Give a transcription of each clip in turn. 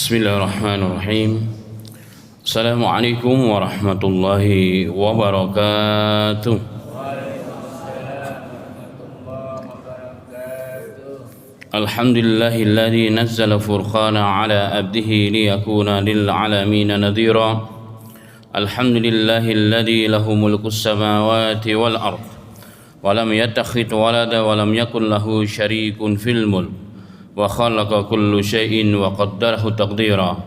Bismillahirrahmanirrahim. Assalamualaikum warahmatullahi wabarakatuh. Alhamdulillahilladzi nazzala furqana ala abdihi liyakuna lil alamin nadhira. Alhamdulillahilladzi lahu mulkus samawati wal ard wa lam yattakhidh walada wa lam yakul lahu syarikun fil mulk wa khalaqa kullu syai'in wa qaddarahu taqdira.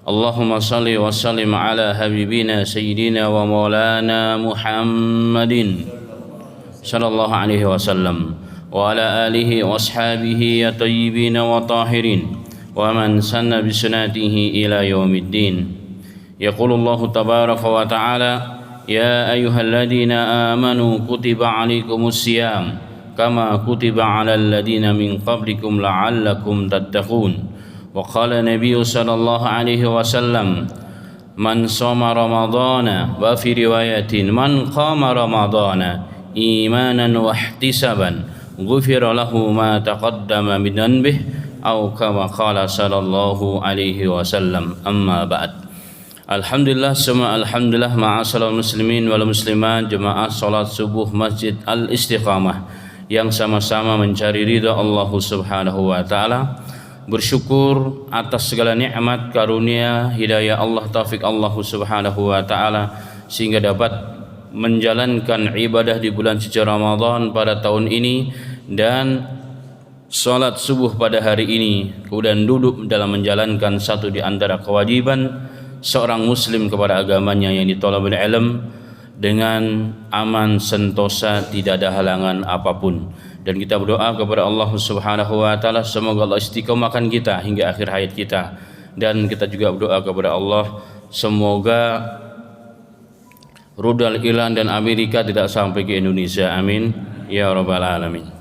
Allahumma salli wa sallim ala habibina sayyidina wa maulana Muhammadin sallallahu alaihi wasallam wa ala alihi wa ashabihi ya tayyibin wa tahirin wa man sanna bi sunnatihi ila yaumiddin. Yaqulu Allah tabaraka wa ta'ala ya ayyuhalladzina amanu kutiba alaikumus siyam kama kutiba ala alladhina min qablikum la'allakum tattaqun. Wa qala Nabi sallallahu alaihi wasallam man shoma ramadhana wa fi riwayatin man qama ramadhana imanan wa ihtisaban ghufira lahu ma taqaddama min dhanbihi aw kama qala sallallahu alaihi wasallam. Amma ba'd. Alhamdulillah summa alhamdulillah ma'asyiral muslimin wal muslimat jemaah salat subuh Masjid Al-Istiqamah yang sama-sama mencari ridha Allah Subhanahu wa taala, bersyukur atas segala nikmat karunia hidayah Allah, taufik Allah Subhanahu wa taala sehingga dapat menjalankan ibadah di bulan suci Ramadan pada tahun ini dan salat subuh pada hari ini, kemudian duduk dalam menjalankan satu di antara kewajiban seorang muslim kepada agamanya yang ditolabul ilm dengan aman sentosa, tidak ada halangan apapun. Dan kita berdoa kepada Allah Subhanahu wa taala semoga Allah istiqomahkan kita hingga akhir hayat kita. Dan kita juga berdoa kepada Allah semoga rudal Iran dan Amerika tidak sampai ke Indonesia. Amin ya rabbal alamin.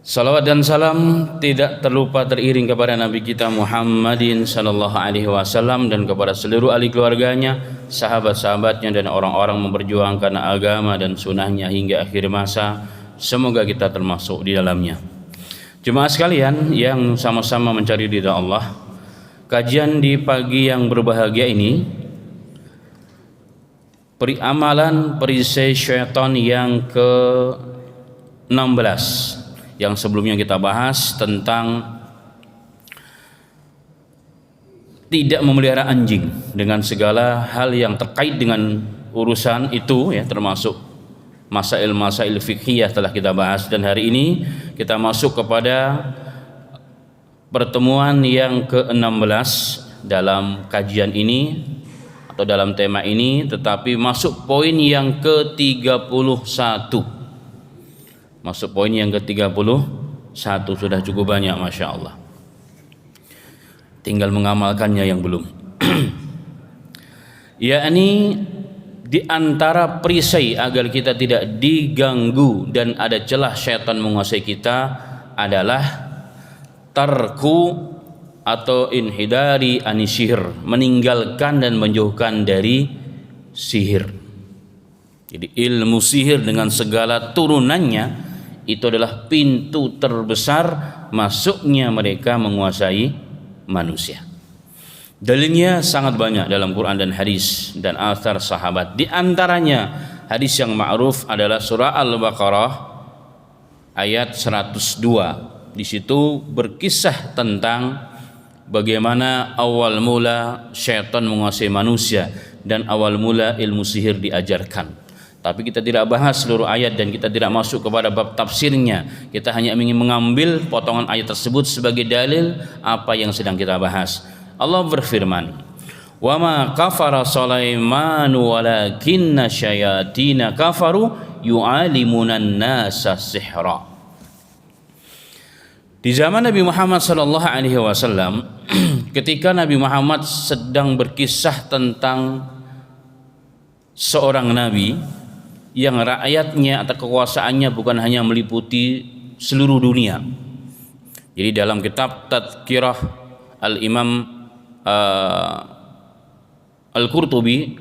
Salawat dan salam tidak terlupa teriring kepada Nabi kita Muhammadin sallallahu alaihi wasallam dan kepada seluruh ahli keluarganya, sahabat-sahabatnya dan orang-orang memperjuangkan agama dan sunnahnya hingga akhir masa. Semoga kita termasuk di dalamnya. Jemaah sekalian yang sama-sama mencari ridha Allah, kajian di pagi yang berbahagia ini amalan perisai syaitan yang ke-16 yang sebelumnya kita bahas tentang tidak memelihara anjing dengan segala hal yang terkait dengan urusan itu ya, termasuk masail fiqhiyah telah kita bahas. Dan hari ini kita masuk kepada pertemuan yang ke-16 dalam kajian ini atau dalam tema ini, tetapi masuk poin yang ke-31. Masuk poin yang ke-31, sudah cukup banyak Masya Allah. Tinggal mengamalkannya yang belum. Yakni di antara perisai agar kita tidak diganggu dan ada celah syaitan menguasai kita adalah tarku atau inhidari anisihir, meninggalkan dan menjauhkan dari sihir. Jadi ilmu sihir dengan segala turunannya itu adalah pintu terbesar masuknya mereka menguasai manusia. Dalilnya sangat banyak dalam Quran dan hadis dan athar sahabat. Di antaranya hadis yang ma'ruf adalah surah Al-Baqarah ayat 102. Di situ berkisah tentang bagaimana awal mula syaitan menguasai manusia dan awal mula ilmu sihir diajarkan. Tapi kita tidak bahas seluruh ayat dan kita tidak masuk kepada bab tafsirnya. Kita hanya ingin mengambil potongan ayat tersebut sebagai dalil apa yang sedang kita bahas. Allah berfirman, "Wa ma kafara Sulaimanu walakinna syayatina kafaru yu'alimunan nasa sihra." Di zaman Nabi Muhammad sallallahu alaihi wasallam, ketika Nabi Muhammad sedang berkisah tentang seorang nabi yang rakyatnya atau kekuasaannya bukan hanya meliputi seluruh dunia. Jadi dalam kitab Tadhkirah Al-Imam Al-Qurtubi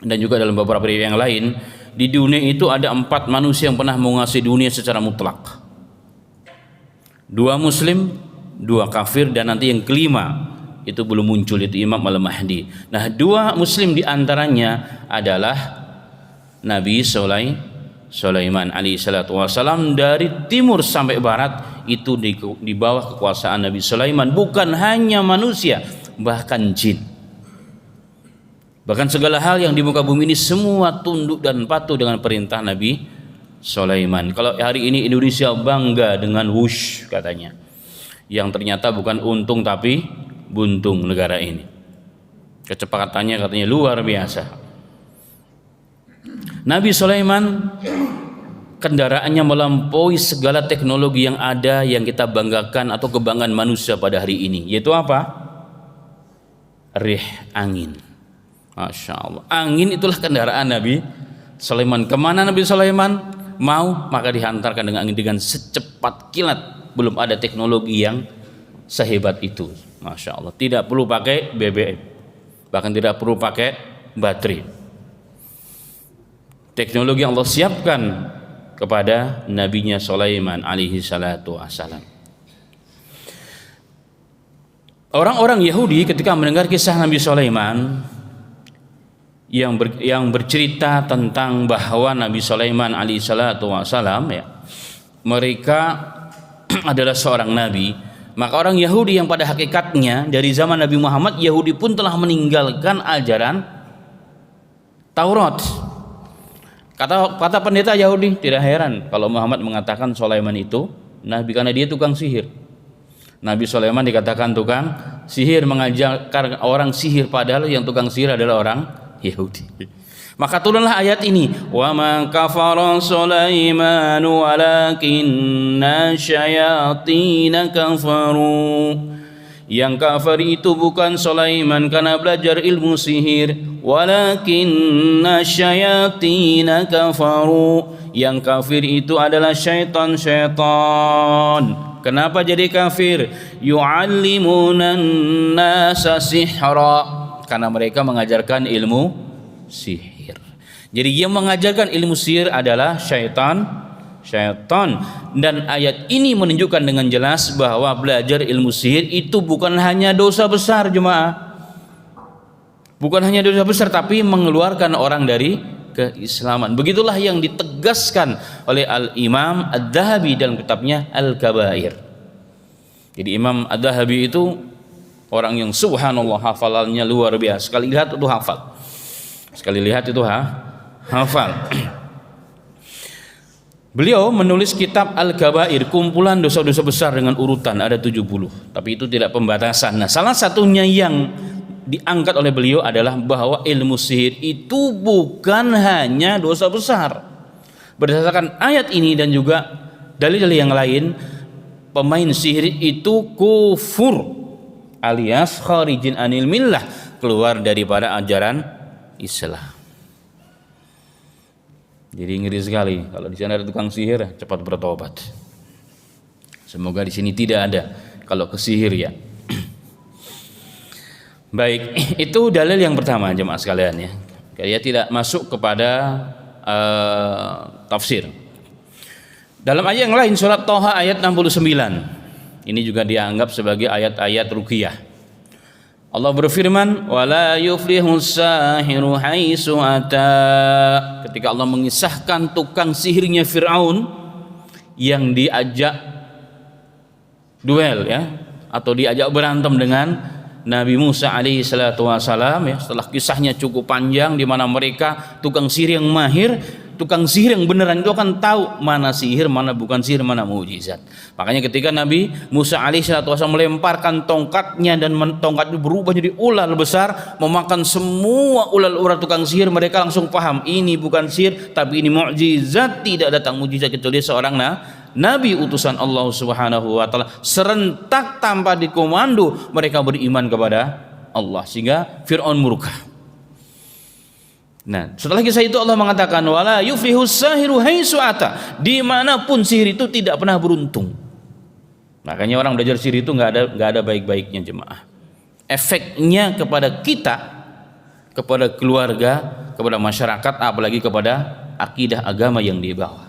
dan juga dalam beberapa riwayat yang lain, di dunia itu ada 4 manusia yang pernah menguasai dunia secara mutlak. 2 muslim, dua kafir, dan nanti yang kelima itu belum muncul, itu Imam Al-Mahdi. Nah, dua muslim di antaranya adalah Nabi Sulaiman alaihi salatu wasalam. Dari timur sampai barat itu di bawah kekuasaan Nabi Sulaiman, bukan hanya manusia, bahkan jin. Bahkan segala hal yang di muka bumi ini semua tunduk dan patuh dengan perintah Nabi Sulaiman. Kalau hari ini Indonesia bangga dengan wush katanya, yang ternyata bukan untung tapi buntung negara ini. Kecepatannya katanya luar biasa. Nabi Sulaiman kendaraannya melampaui segala teknologi yang ada, yang kita banggakan atau kebanggaan manusia pada hari ini, yaitu apa? Rih, angin. Masya Allah, angin itulah kendaraan Nabi Sulaiman. Kemana Nabi Sulaiman mau, maka dihantarkan dengan angin dengan secepat kilat. Belum ada teknologi yang sehebat itu. Masya Allah, tidak perlu pakai BBM, bahkan tidak perlu pakai baterai. Teknologi yang Allah siapkan kepada nabinya Sulaiman alaihi salatu wassalam. Orang-orang Yahudi ketika mendengar kisah Nabi Sulaiman yang bercerita tentang bahwa Nabi Sulaiman alaihi salatu wassalam, ya, mereka adalah seorang nabi, maka orang Yahudi yang pada hakikatnya dari zaman Nabi Muhammad, Yahudi pun telah meninggalkan ajaran Taurat. Kata pendeta Yahudi, tidak heran kalau Muhammad mengatakan Sulaiman itu nabi karena dia tukang sihir. Nabi Sulaiman dikatakan tukang sihir, mengajarkan orang sihir, padahal yang tukang sihir adalah orang Yahudi. Maka turunlah ayat ini, wa ma kafara Sulaiman walakinna syayatin kafaru. Yang kafir itu bukan Sulaiman karena belajar ilmu sihir, walakinna syayatin kafaru. Yang kafir itu adalah syaitan-syaitan. Kenapa jadi kafir? Yu'allimunan nasa sihra, karena mereka mengajarkan ilmu sihir. Jadi yang mengajarkan ilmu sihir adalah syaitan. Dan ayat ini menunjukkan dengan jelas bahwa belajar ilmu sihir itu bukan hanya dosa besar, jemaah. Bukan hanya dosa besar, tapi mengeluarkan orang dari keislaman. Begitulah yang ditegaskan oleh Al-Imam Ad-Dhahabi dalam kitabnya Al-Kabair. Jadi Imam Ad-Dhahabi itu orang yang subhanallah hafalannya luar biasa. Sekali lihat itu hafal. Hafal. Beliau menulis kitab Al-Kabair, kumpulan dosa-dosa besar dengan urutan, ada 70. Tapi itu tidak pembatasan. Nah, salah satunya yang diangkat oleh beliau adalah bahwa ilmu sihir itu bukan hanya dosa besar. Berdasarkan ayat ini dan juga dalil-dalil yang lain, pemain sihir itu kufur alias kharijin anil millah, keluar daripada ajaran Islam. Jadi ngeri sekali kalau di sana ada tukang sihir, cepat bertobat. Semoga di sini tidak ada kalau ke sihir, ya. Baik, itu dalil yang pertama jemaah sekalian, ya. Kayak tidak masuk kepada tafsir. Dalam ayat yang lain, surat Thaha ayat 69. Ini juga dianggap sebagai ayat-ayat ruqyah. Allah berfirman, wala yuflihus sahiru haitsu ata. Ketika Allah mengisahkan tukang sihirnya Firaun yang diajak duel, ya, atau diajak berantem dengan Nabi Musa alaihi salatu wasalam, ya, setelah kisahnya cukup panjang di mana mereka tukang sihir yang mahir, tukang sihir yang beneran itu akan tahu mana sihir, mana bukan sihir, mana mukjizat. Makanya ketika Nabi Musa alaihissalatu wasallam melemparkan tongkatnya dan tongkat itu berubah jadi ular besar, memakan semua ular-ular tukang sihir, mereka langsung paham ini bukan sihir tapi ini mukjizat. Tidak datang mukjizat kecuali seorang Nabi utusan Allah Subhanahu wa taala. Serentak tanpa dikomando mereka beriman kepada Allah sehingga Firaun murka. Nah, setelah kisah itu Allah mengatakan wala yuflihus sahiru haitsu ata. Dimanapun sihir itu tidak pernah beruntung. Makanya orang belajar sihir itu nggak ada baik-baiknya jemaah. Efeknya kepada kita, kepada keluarga, kepada masyarakat, apalagi kepada akidah agama yang dibawa.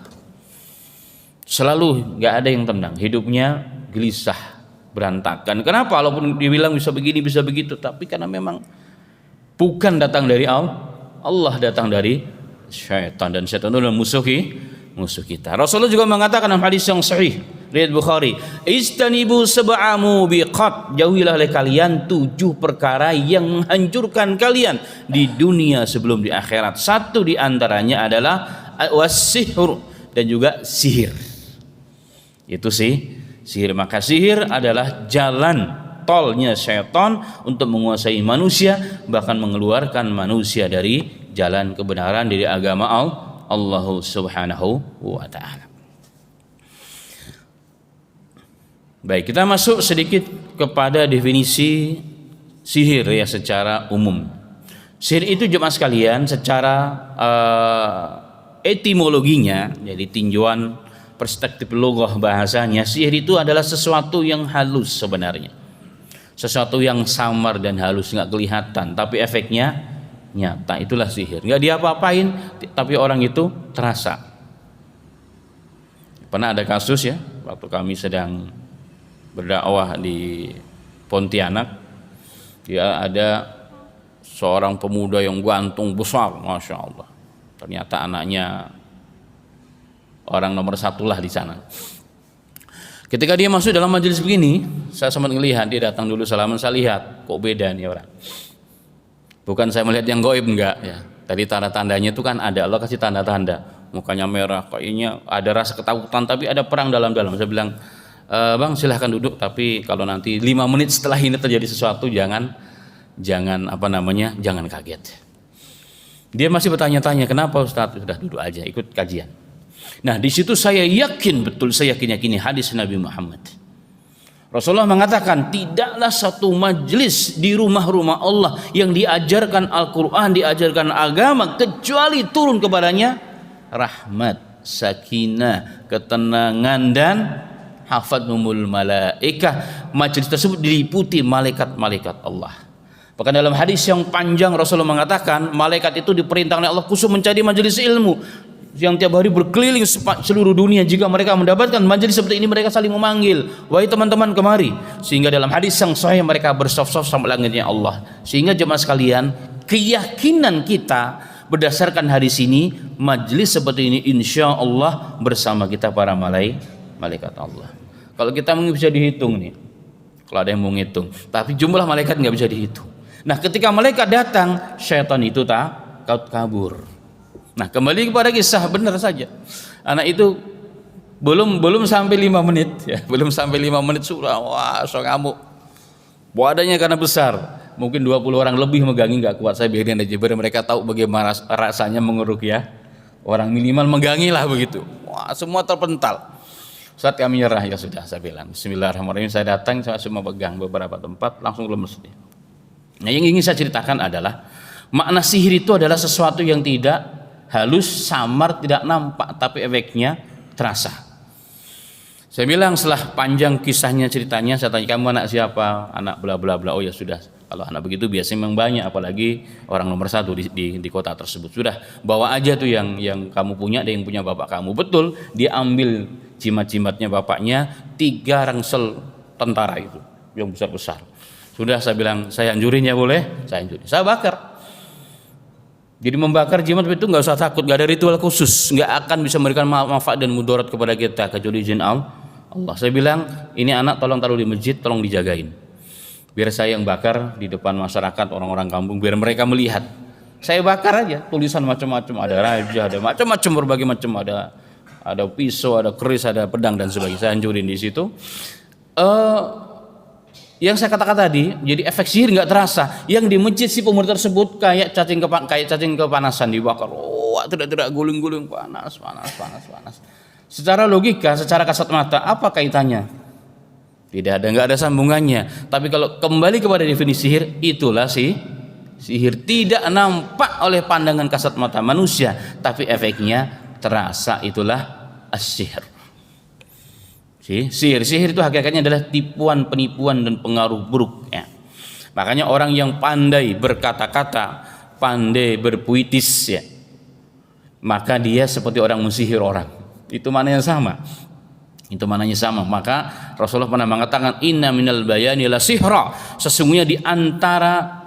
Selalu nggak ada yang tenang, hidupnya gelisah, berantakan. Kenapa? Walaupun dibilang bisa begini, bisa begitu, tapi karena memang bukan datang dari Allah, datang dari syaitan, dan syaitan itu adalah musuh kita. Rasulullah juga mengatakan dalam hadis yang sahih riwayat Bukhari, istanibu sab'a mubiqat, jauhilah oleh kalian 7 perkara yang menghancurkan kalian di dunia sebelum di akhirat. Satu di antaranya adalah was-sihr, dan juga sihir. Itu sihir. Maka sihir adalah jalan tolnya syaitan untuk menguasai manusia, bahkan mengeluarkan manusia dari jalan kebenaran, dari agama Allah Subhanahu wa ta'ala. Baik, kita masuk sedikit kepada definisi sihir ya secara umum. Sihir itu jemaah sekalian secara etimologinya, jadi tinjauan perspektif lugah bahasanya, sihir itu adalah sesuatu yang halus sebenarnya. Sesuatu yang samar dan halus, nggak kelihatan, tapi efeknya nyata. Itulah sihir. Nggak diapa-apain, tapi orang itu terasa. Pernah ada kasus ya, waktu kami sedang berdakwah di Pontianak, ya ada seorang pemuda yang gantung besar, masya Allah. Ternyata anaknya orang nomor 1 lah di sana. Ketika dia masuk dalam majelis begini, saya sempat melihat dia datang dulu salaman, saya lihat kok beda nih orang. Bukan saya melihat yang gaib, enggak ya. Tadi tanda-tandanya itu kan ada, Allah kasih tanda-tanda. Mukanya merah, kayaknya ada rasa ketakutan, tapi ada perang dalam-dalam. Saya bilang, Bang silahkan duduk, tapi kalau nanti 5 menit setelah ini terjadi sesuatu jangan kaget. Dia masih bertanya-tanya, kenapa Ustaz? Sudah duduk aja, ikut kajian. Nah di situ saya yakin betul, saya yakin hadis Nabi Muhammad. Rasulullah mengatakan, tidaklah satu majelis di rumah-rumah Allah yang diajarkan Al-Quran, diajarkan agama, kecuali turun kepadanya rahmat, sakinah, ketenangan, dan hafadhumul malaikah. Majelis tersebut diliputi malaikat-malaikat Allah. Bahkan dalam hadis yang panjang Rasulullah mengatakan, malaikat itu diperintahkan oleh Allah khusus mencari majelis ilmu yang tiap hari berkeliling seluruh dunia. Jika mereka mendapatkan majelis seperti ini, mereka saling memanggil, wahai teman-teman kemari. Sehingga dalam hadis yang sahih mereka bersaf-saf sampai langitnya Allah. Sehingga jemaah sekalian, keyakinan kita berdasarkan hadis ini, majelis seperti ini insya Allah bersama kita para malaikat Allah. Kalau kita bisa dihitung nih, kalau ada yang mau ngitung, tapi jumlah malaikat nggak bisa dihitung. Nah ketika malaikat datang, syaitan itu kabur. Nah kembali kepada kisah, benar saja anak itu belum sampai 5 menit ya, belum sampai 5 menit sudah so ngamuk. Badannya karena besar, mungkin 20 orang lebih megangi, nggak kuat, saya biarin aja biar mereka tahu bagaimana rasanya mengeruk ya. Orang minimal megangi lah begitu. Wah semua terpental. Saat kami nyerah, ya sudah, saya bilang bismillahirrahmanirrahim. Saya datang, saya cuma pegang beberapa tempat, langsung lemes. Nah yang ingin saya ceritakan adalah makna sihir itu adalah sesuatu yang tidak halus, samar, tidak nampak, tapi efeknya terasa. Saya bilang setelah panjang kisahnya, ceritanya, saya tanya, kamu anak siapa? Anak bla bla bla. Oh ya sudah, kalau anak begitu biasanya memang banyak, apalagi orang nomor 1 di kota tersebut. Sudah, bawa aja tuh yang kamu punya, ada yang punya bapak kamu. Betul, dia ambil jimat-jimatnya bapaknya, 3 rangsel tentara itu yang besar-besar. Sudah, saya bilang, saya anjurin ya, boleh? Saya anjurin, saya bakar. Jadi membakar jimat itu nggak usah takut, nggak ada ritual khusus, nggak akan bisa memberikan manfaat dan mudarat kepada kita kecuali izin Allah. Saya bilang, ini anak tolong taruh di masjid, tolong dijagain. Biar saya yang bakar di depan masyarakat, orang-orang kampung, biar mereka melihat. Saya bakar aja, tulisan macam-macam, ada raja, ada macam-macam, berbagai macam, ada pisau, ada keris, ada pedang dan sebagainya. Saya hancurin di situ. Yang saya katakan tadi, jadi efek sihir nggak terasa. Yang di masjid si pemuda tersebut kayak cacing kepanasan dibakar. Oh, tidak guling-guling, panas. Secara logika, secara kasat mata, apa kaitannya? Tidak ada, nggak ada sambungannya. Tapi kalau kembali kepada definisi sihir, itulah sihir tidak nampak oleh pandangan kasat mata manusia, tapi efeknya terasa. Itulah as-sihir. Sihir itu hakikatnya adalah tipuan, penipuan, dan pengaruh buruk ya. Makanya orang yang pandai berkata-kata, pandai berpuitis ya, maka dia seperti orang mensihir orang. Itu mana yang sama. Itu mananya sama. Maka Rasulullah pernah mengatakan inna minal bayani la sihra. Sesungguhnya di antara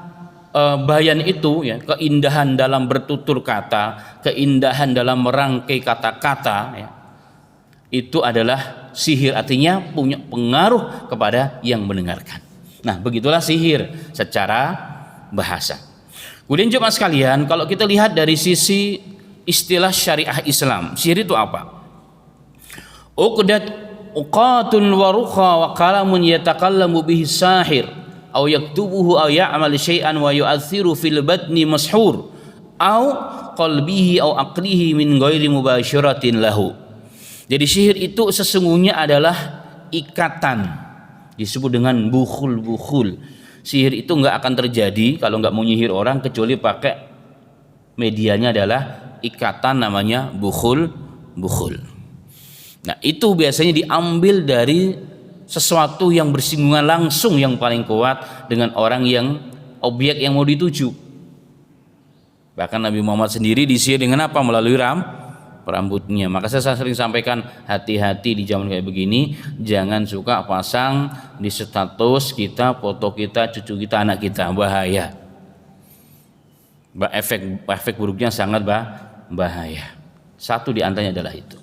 bayan itu ya, keindahan dalam bertutur kata, keindahan dalam merangkai kata-kata ya, itu adalah sihir, artinya punya pengaruh kepada yang mendengarkan. Nah, begitulah sihir secara bahasa. Kemudian jemaah sekalian, kalau kita lihat dari sisi istilah syariah Islam, sihir itu apa? Uqatun wa rukha wa kalamun yatakallamu bihi sahir aw yaktubuhu aw ya'mal syai'an wa yu'athiru fil batni mashhur aw qalbihi aw aqlihi min ghairi mubasyaratin lahu. Jadi sihir itu sesungguhnya adalah ikatan, disebut dengan bukhul. Sihir itu enggak akan terjadi kalau enggak mau nyihir orang kecuali pakai medianya adalah ikatan, namanya bukhul. Nah, itu biasanya diambil dari sesuatu yang bersinggungan langsung yang paling kuat dengan orang yang objek yang mau dituju. Bahkan Nabi Muhammad sendiri disihir dengan apa? Melalui rambutnya. Maka saya sering sampaikan, hati-hati di zaman kayak begini, jangan suka pasang di status kita, foto kita, cucu kita, anak kita, bahaya. Efek buruknya sangat bahaya. Satu di antaranya adalah itu.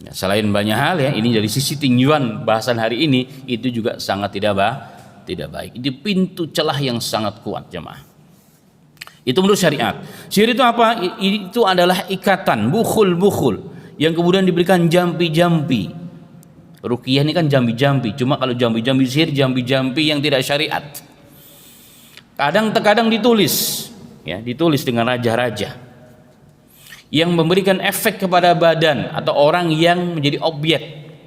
Ya, selain banyak hal ya, ini dari sisi tinjauan bahasan hari ini itu juga sangat tidak baik. Itu pintu celah yang sangat kuat, jemaah. Itu menurut syariat. Sihir itu apa? Itu adalah ikatan, bukhul yang kemudian diberikan jampi-jampi. Ruqyah ini kan jampi-jampi. Cuma kalau jampi-jampi sihir, jampi-jampi yang tidak syariat. Kadang-kadang ditulis dengan raja-raja yang memberikan efek kepada badan atau orang yang menjadi objek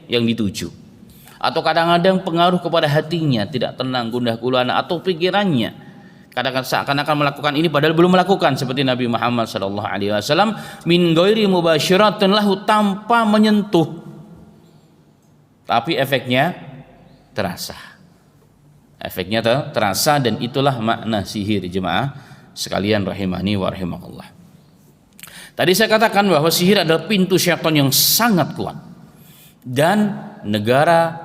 yang dituju, atau kadang-kadang pengaruh kepada hatinya, tidak tenang, gundah gulana, atau pikirannya kadang-kadang seakan-akan melakukan ini padahal belum melakukan, seperti Nabi Muhammad SAW min ghairi mubasyiratin lahu, tanpa menyentuh, tapi efeknya terasa. Dan itulah makna sihir, jemaah sekalian rahimani wa rahimakumullah. Tadi saya katakan bahwa sihir adalah pintu syaitan yang sangat kuat, dan negara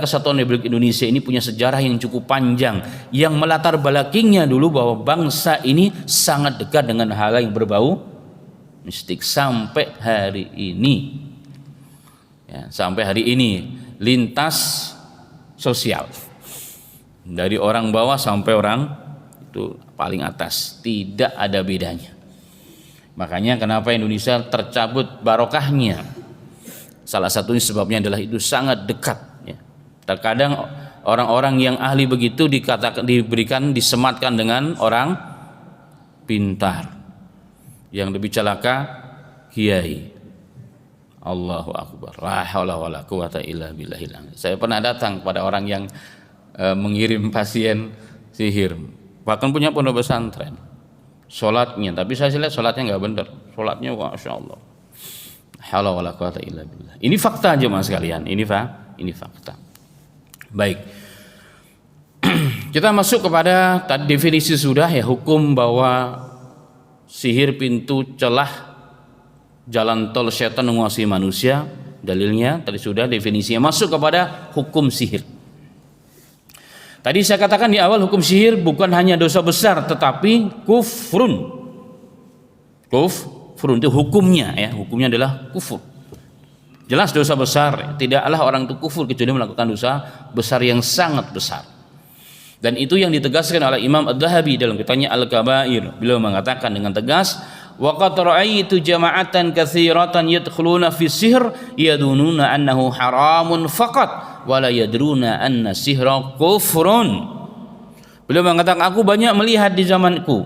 Kesatuan Republik Indonesia ini punya sejarah yang cukup panjang yang melatar belakanginya dulu bahwa bangsa ini sangat dekat dengan hal yang berbau mistik sampai hari ini. Ya, sampai hari ini lintas sosial dari orang bawah sampai orang itu paling atas, tidak ada bedanya. Makanya kenapa Indonesia tercabut barokahnya, salah satunya sebabnya adalah itu sangat dekat ya. Terkadang orang-orang yang ahli begitu disematkan dengan orang pintar, yang lebih celaka kiai. Allahu akbar, la haula wala quwata illa billahil azim. Saya pernah datang pada orang yang mengirim pasien sihir, bahkan punya pondok pesantren, sholatnya, tapi saya lihat sholatnya nggak benar, sholatnya masya Allah, haula wala quwata illa billah. Ini fakta jemaah sekalian, ini fakta. Baik, kita masuk kepada definisi sudah ya, hukum bahwa sihir pintu celah jalan tol setan menguasai manusia. Dalilnya tadi sudah, definisinya. Masuk kepada hukum sihir. Tadi saya katakan di awal, hukum sihir bukan hanya dosa besar tetapi kufrun. Kufrun itu hukumnya ya, hukumnya adalah kufur. Jelas dosa besar, tidaklah orang itu kufur kecuali melakukan dosa besar yang sangat besar. Dan itu yang ditegaskan oleh Imam Ad-Dhahabi dalam kitabnya Al-Kabair. Beliau mengatakan dengan tegas, wa qad ra'aitu jama'atan katsiratan yadkhuluna fi sihr yadununa annahu haramun faqat wala yadruna anna sihra kufrun. Beliau mengatakan, aku banyak melihat di zamanku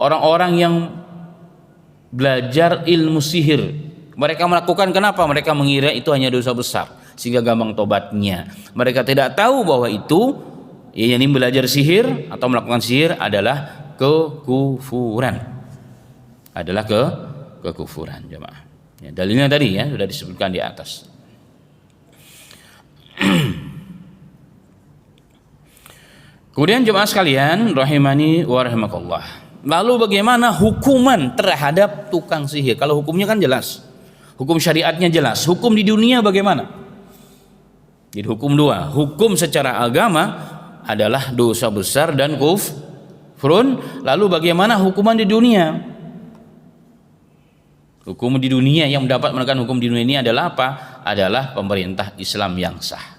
orang-orang yang belajar ilmu sihir. Mereka melakukan, kenapa? Mereka mengira itu hanya dosa besar sehingga gampang tobatnya. Mereka tidak tahu bahwa itu yang belajar sihir atau melakukan sihir adalah kekufuran. Kekufuran jemaah. Ya, dalilnya tadi ya sudah disebutkan di atas. Kemudian jemaah sekalian rahimani wa rahimakallah. Lalu bagaimana hukuman terhadap tukang sihir? Kalau hukumnya kan jelas. Hukum syariatnya jelas. Hukum di dunia bagaimana? Jadi hukum dua. Hukum secara agama adalah dosa besar dan kufrun. Lalu bagaimana hukuman di dunia? Hukum di dunia yang mendapat menegakkan hukum di dunia ini adalah apa? Adalah pemerintah Islam yang sah.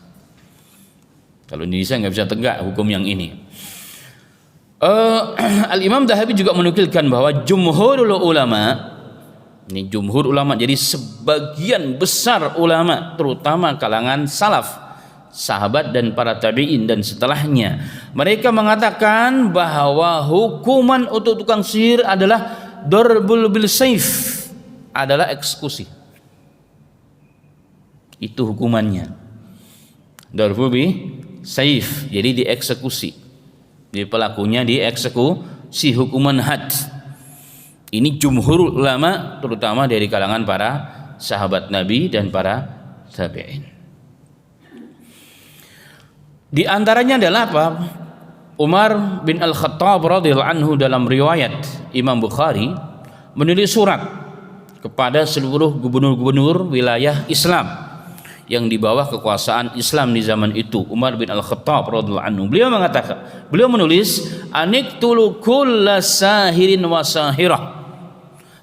Kalau Indonesia nggak bisa tegak hukum yang ini. Al-Imam Dhahabi juga menukilkan bahwa jumhurul ulama, ini jumhur ulama, jadi sebagian besar ulama, terutama kalangan salaf, sahabat dan para tabi'in dan setelahnya, mereka mengatakan bahwa hukuman untuk tukang sihir adalah darbul bil saif, adalah eksekusi. Itu hukumannya. Darbul bil saif, jadi dieksekusi. Jadi pelakunya dieksekusi, hukuman had. Ini jumhur ulama terutama dari kalangan para sahabat Nabi dan para tabi'in. Di antaranya adalah apa? Umar bin Al-Khattab radhiyallahu anhu dalam riwayat Imam Bukhari menulis surat kepada seluruh gubernur-gubernur wilayah Islam yang di bawah kekuasaan Islam di zaman itu, Umar bin Al-Khattab radhiyallahu anhu. Beliau menulis, aniktulu kulla sahirin wa sahirah.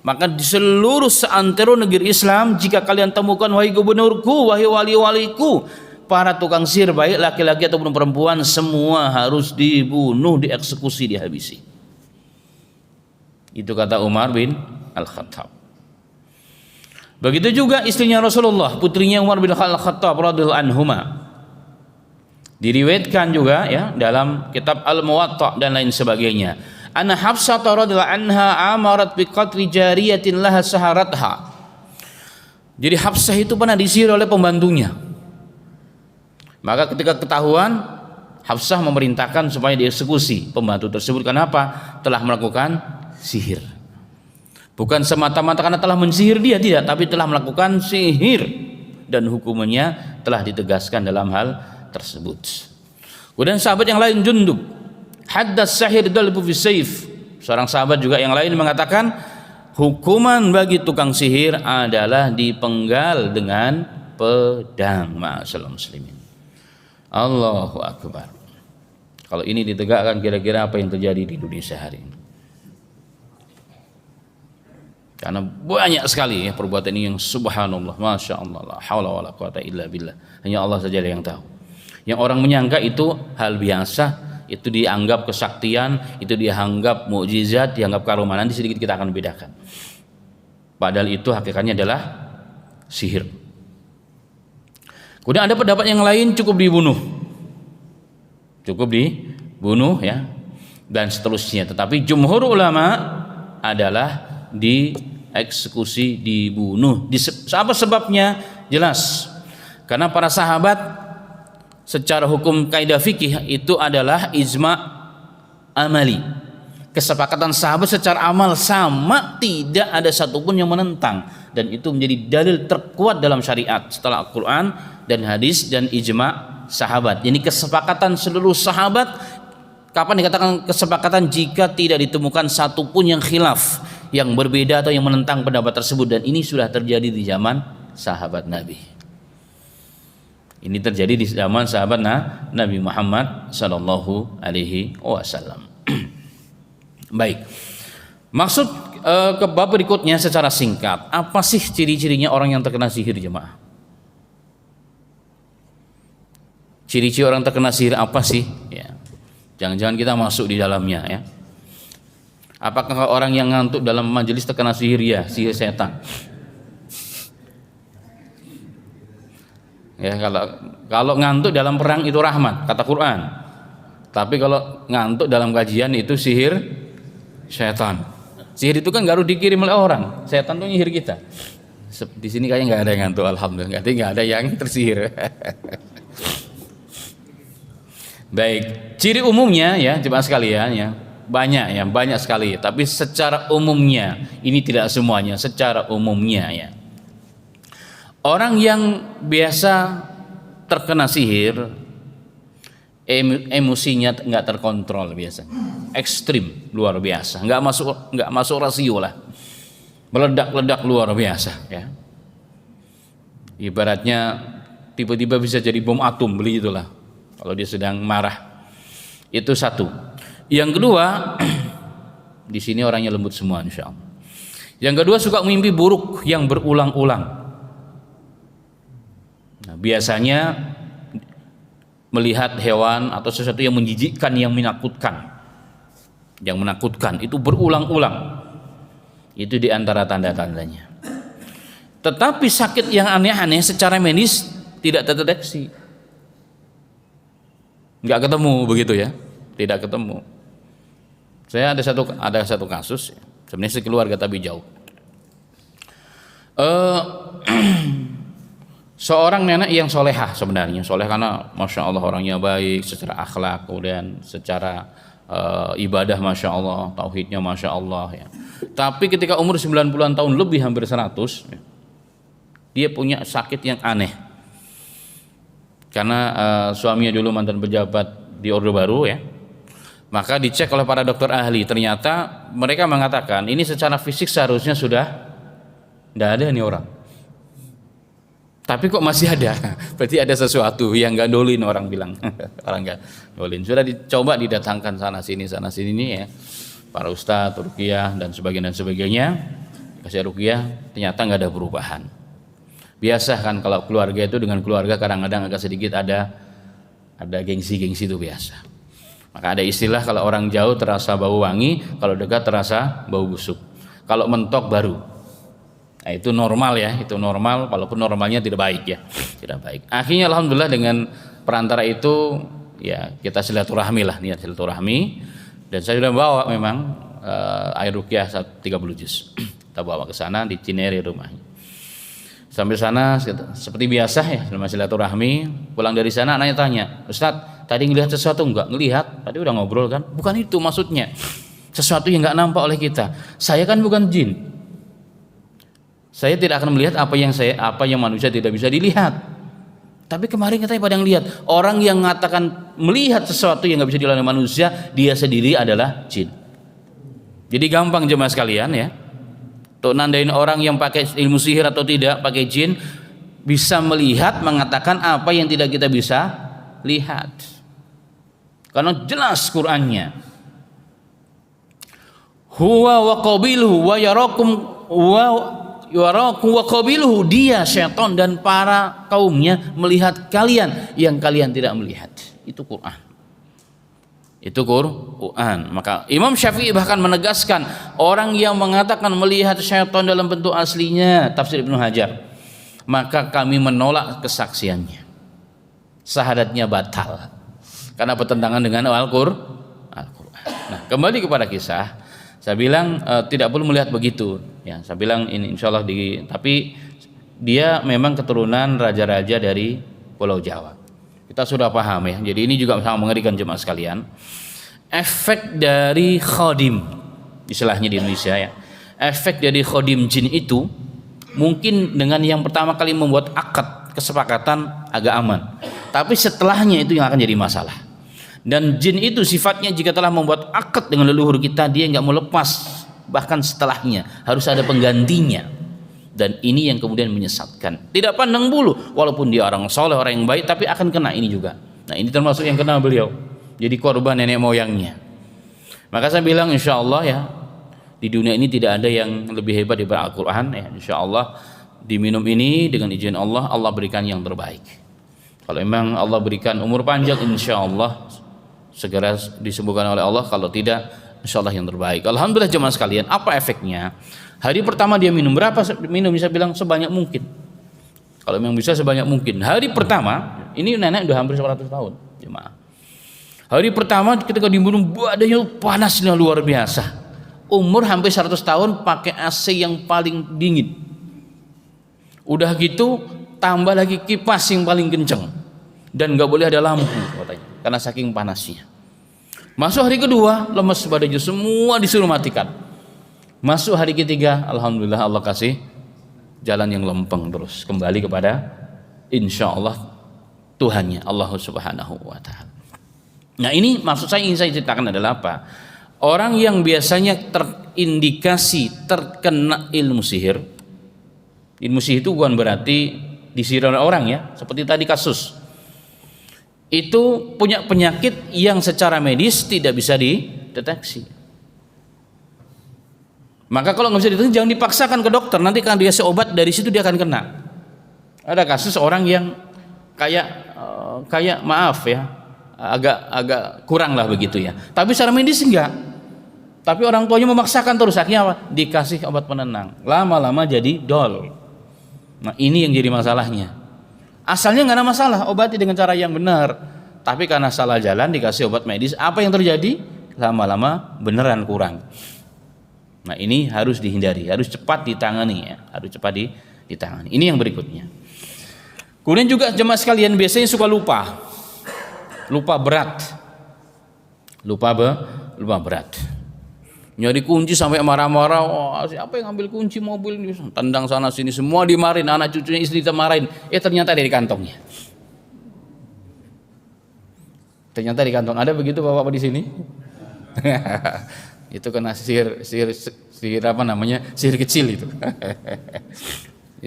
Maka di seluruh seantero negeri Islam, jika kalian temukan wahai gubernurku, wahai wali-waliku, para tukang sihir baik laki-laki ataupun perempuan, semua harus dibunuh, dieksekusi, dihabisi. Itu kata Umar bin Al-Khattab. Begitu juga istrinya Rasulullah, putrinya Umar bin Al-Khattab radhiyallahu anhuma. Diriwayatkan juga ya dalam kitab Al-Muwatta dan lain sebagainya. Anna Hafsah radhiyallahu anha amarat bi qatli jariyatin laha saharatha. Jadi Hafsah itu pernah disihir oleh pembantunya. Maka ketika ketahuan, Hafsah memerintahkan supaya dieksekusi pembantu tersebut. Kenapa? Telah melakukan sihir. Bukan semata-mata karena telah mensihir dia, tidak, tapi telah melakukan sihir dan hukumannya telah ditegaskan dalam hal tersebut. Kemudian sahabat yang lain, Jundub, haddas sahir dalbu fi saif. Seorang sahabat juga yang lain mengatakan hukuman bagi tukang sihir adalah dipenggal dengan pedang. Ma'asyiral muslimin. Allahu akbar. Kalau ini ditegakkan, kira-kira apa yang terjadi di Indonesia hari ini? Karena banyak sekali ya perbuatan ini yang subhanallah, masya Allah, la haula wala quwata illa billah. Hanya Allah saja yang tahu. Yang orang menyangka itu hal biasa, itu dianggap kesaktian, itu dianggap mukjizat, dianggap karomah. Nanti sedikit kita akan bedakan. Padahal itu hakikatnya adalah sihir. Kemudian ada pendapat yang lain, cukup dibunuh ya, dan seterusnya. Tetapi jumhur ulama adalah dieksekusi, dibunuh. Apa sebabnya? Jelas. Karena para sahabat secara hukum kaidah fikih itu adalah ijma' amali. Kesepakatan sahabat secara amal sama, tidak ada satupun yang menentang, dan itu menjadi dalil terkuat dalam syariat setelah Al-Qur'an dan hadis dan ijma' sahabat. Jadi kesepakatan seluruh sahabat. Kapan dikatakan kesepakatan? Jika tidak ditemukan satupun yang khilaf, yang berbeda atau yang menentang pendapat tersebut, dan ini sudah terjadi di zaman sahabat Nabi. Ini terjadi di zaman sahabat Nabi Muhammad sallallahu alaihi wasallam. Baik. Maksud ke bab berikutnya secara singkat, apa sih ciri-cirinya orang yang terkena sihir, jemaah? Ciri-ciri orang terkena sihir apa sih? Ya. Jangan-jangan kita masuk di dalamnya ya. Apakah orang yang ngantuk dalam majelis terkena sihir? Ya, sihir setan. Ya, kalau ngantuk dalam perang itu rahmat, kata Quran. Tapi kalau ngantuk dalam kajian itu sihir setan. Sihir itu kan harus dikirim oleh orang. Setan tuh nyihir kita. Di sini kayaknya nggak ada yang ngantuk, alhamdulillah. Nggak ada yang tersihir. Baik, ciri umumnya ya, jemaah sekalian ya. Banyak sekali, tapi secara umumnya, ini tidak semuanya, secara umumnya ya. Orang yang biasa terkena sihir, emosinya nggak terkontrol biasanya, ekstrim, luar biasa, nggak masuk rasio lah, meledak-ledak luar biasa ya. Ibaratnya tiba-tiba bisa jadi bom atom, begitulah kalau dia sedang marah. Itu satu. Yang kedua, di sini orangnya lembut semua insyaallah. Yang kedua, suka mimpi buruk yang berulang-ulang. Nah, biasanya melihat hewan atau sesuatu yang menjijikkan, yang menakutkan. Yang menakutkan itu berulang-ulang. Itu di antara tanda-tandanya. Tetapi sakit yang aneh-aneh secara medis tidak terdeteksi. Enggak ketemu begitu ya. Tidak ketemu. Saya ada satu kasus, sebenarnya sekeluarga tapi jauh. Seorang nenek yang solehah sebenarnya, soleh karena masya Allah orangnya baik secara akhlak, kemudian secara ibadah masya Allah, tauhidnya masya Allah ya. Tapi ketika umur 90-an tahun lebih, hampir 100 ya, dia punya sakit yang aneh. Karena suaminya dulu mantan pejabat di Orde Baru ya. Maka dicek oleh para dokter ahli, ternyata mereka mengatakan ini secara fisik seharusnya sudah tidak ada nih orang. Tapi kok masih ada? Berarti ada sesuatu yang nggak dolin, orang bilang. Orang nggak dolin. Sudah dicoba didatangkan sana sini nih ya. Para ustadz, ruqyah dan sebagainya. Kasih ruqyah, ternyata nggak ada perubahan. Biasa kan kalau keluarga itu dengan keluarga kadang-kadang agak sedikit ada gengsi-gengsi, itu biasa. Maka ada istilah kalau orang jauh terasa bau wangi, kalau dekat terasa bau busuk. Kalau mentok baru. Nah, itu normal ya, itu normal, walaupun normalnya tidak baik ya, tidak baik. Akhirnya alhamdulillah dengan perantara itu ya kita silaturahmi lah, niat silaturahmi. Dan saya sudah bawa memang air ruqyah 30 juz. Kita bawa ke sana di Cinere rumahnya. Sampai sana seperti biasa ya, selama silaturahmi. Pulang dari sana anaknya tanya, Ustadz, tadi ngelihat sesuatu enggak? Ngelihat, tadi udah ngobrol kan? Bukan itu maksudnya. Sesuatu yang enggak nampak oleh kita. Saya kan bukan jin. Saya tidak akan melihat apa yang manusia tidak bisa dilihat. Tapi kemarin katanya pada ngelihat. Orang yang mengatakan melihat sesuatu yang enggak bisa dilihat oleh manusia, dia sendiri adalah jin. Jadi gampang jemaah sekalian ya. Untuk nandain orang yang pakai ilmu sihir atau tidak, pakai jin, bisa melihat, mengatakan apa yang tidak kita bisa lihat. Karena jelas Qur'annya. Huwa wa qabiluhu wa yarakum wa qabiluhu, dia syaitan dan para kaumnya melihat kalian yang kalian tidak melihat. Itu Qur'an. Itu Quran. Maka Imam Syafi'i bahkan menegaskan orang yang mengatakan melihat syaitan dalam bentuk aslinya, tafsir Ibnu Hajar, maka kami menolak kesaksiannya. Syahadatnya batal karena bertentangan dengan Al-Qur'an. Nah, kembali kepada kisah, saya bilang tidak perlu melihat begitu. Ya, saya bilang ini insyaallah tapi dia memang keturunan raja-raja dari Pulau Jawa. Kita sudah paham ya. Jadi ini juga sangat mengerikan jemaah sekalian. Efek dari khodim, istilahnya di Indonesia ya. Efek dari khodim jin itu mungkin dengan yang pertama kali membuat akad kesepakatan agak aman. Tapi setelahnya itu yang akan jadi masalah. Dan jin itu sifatnya jika telah membuat akad dengan leluhur kita, dia nggak mau lepas. Bahkan setelahnya harus ada penggantinya. Dan ini yang kemudian menyesatkan. Tidak pandang bulu, walaupun dia orang soleh, orang yang baik, tapi akan kena ini juga. Nah, ini termasuk yang kena beliau. Jadi korban nenek moyangnya. Maka saya bilang insya Allah ya, di dunia ini tidak ada yang lebih hebat daripada Al-Quran ya. Insya Allah diminum ini dengan izin Allah, Allah berikan yang terbaik. Kalau memang Allah berikan umur panjang, insya Allah segera disembuhkan oleh Allah. Kalau tidak, insya Allah yang terbaik. Alhamdulillah jemaah sekalian, apa efeknya? Hari pertama dia minum berapa? Minum bisa bilang sebanyak mungkin. Kalau memang bisa sebanyak mungkin. Hari pertama, ini nenek udah hampir 100 tahun, jemaah. Hari pertama ketika diminum badannya panasnya luar biasa. Umur hampir 100 tahun pakai AC yang paling dingin. Udah gitu tambah lagi kipas yang paling kencang. Dan nggak boleh ada lampu katanya, karena saking panasnya. Masuk hari kedua, lemes badannya semua disuruh matikan. Masuk hari ketiga, alhamdulillah Allah kasih jalan yang lempeng terus kembali kepada insya Allah Tuhannya, Allah Subhanahu wa Ta'ala. Nah, ini maksud saya ingin saya ceritakan adalah apa? Orang yang biasanya terindikasi terkena ilmu sihir. Ilmu sihir itu bukan berarti disihir oleh orang ya, seperti tadi kasus. Itu punya penyakit yang secara medis tidak bisa dideteksi. Maka kalau nggak bisa dideteksi jangan dipaksakan ke dokter, nanti kan dia obat dari situ dia akan kena. Ada kasus orang yang kayak maaf ya, agak kurang lah begitu ya. Tapi secara medis enggak. Tapi orang tuanya memaksakan terus, akhirnya apa? Dikasih obat penenang. Lama-lama jadi dol. Nah, ini yang jadi masalahnya. Asalnya nggak ada masalah, obati dengan cara yang benar. Tapi karena salah jalan dikasih obat medis, apa yang terjadi? Lama-lama beneran kurang. Nah, ini harus dihindari, harus cepat ditangani ya, harus cepat ditangani. Ini yang berikutnya. Kemudian juga jemaah sekalian biasanya suka lupa berat, lupa berat. Nyari kunci sampai marah-marah, siapa yang ambil kunci mobil ini, tendang sana sini, semua dimarahin, anak cucunya istri dimarahin. Ternyata dari kantongnya. Ternyata di kantong. Ada begitu bapak-bapak di sini? Itu kena sihir apa namanya? Sihir kecil itu.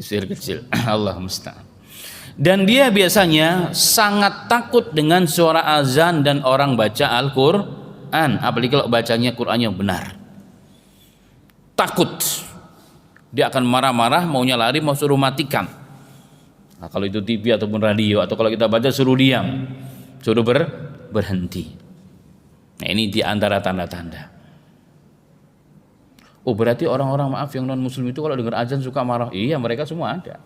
Sihir kecil. Allah musta'an. Dan dia biasanya sangat takut dengan suara azan dan orang baca Al-Qur'an, apalagi kalau bacanya Qur'an yang benar. Takut. Dia akan marah-marah, maunya lari, mau suruh matikan. Nah, kalau itu TV ataupun radio, atau kalau kita baca suruh diam, suruh berhenti. Nah, ini di antara tanda-tanda. Oh, berarti orang-orang maaf yang non muslim itu kalau dengar azan suka marah. Iya, mereka semua ada.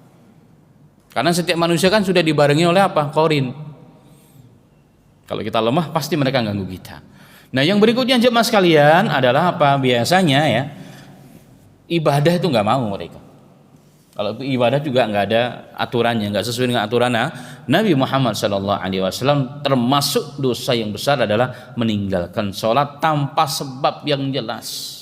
Karena setiap manusia kan sudah dibarengi oleh apa? Qarin. Kalau kita lemah pasti mereka ganggu kita. Nah, yang berikutnya jemaah sekalian adalah apa? Biasanya ya, ibadah itu nggak mau mereka. Kalau ibadah juga nggak ada aturannya, nggak sesuai dengan aturan Nabi Muhammad SAW. Termasuk dosa yang besar adalah meninggalkan sholat tanpa sebab yang jelas.